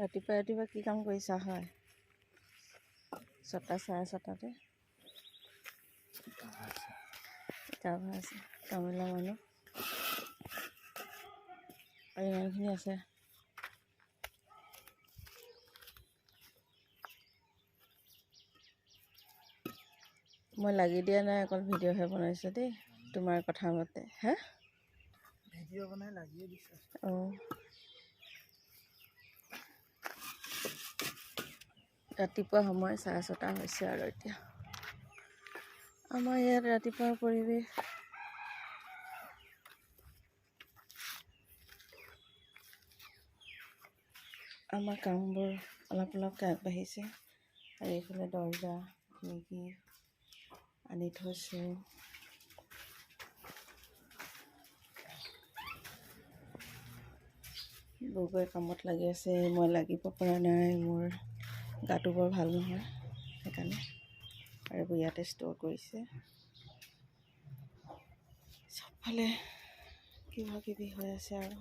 ৰাতিপুৱা কি কাম কৰিছা হয়? 6টা 6:30তে গা ভাল আছে কামিলা মানুহ আৰু ইমানখিনি আছে। মই লাগি দিয়া নাই, অকল ভিডিঅ'হে বনাইছোঁ দেই তোমাৰ কথা মতে। হা ভিডিঅ' বনাই লাগিয়ে দিছে। অঁ ৰাতিপুৱা সময় 6:30 হৈছে আৰু এতিয়া আমাৰ ইয়াত ৰাতিপুৱাৰ পৰিৱেশ আমাৰ কামবোৰ অলপকৈ আগবাঢ়িছে আৰু এইফালে দৰ্জা খিৰিকী আনি থৈছোঁ। বৌৱে কামত লাগি আছে, মই লাগিব পৰা নাই, মোৰ গাটো বৰ ভাল নহয় সেইকাৰণে। আৰু এইবোৰ ইয়াতে ষ্ট'ৰ কৰিছে। চবফালে কিবা কিবি হৈ আছে আৰু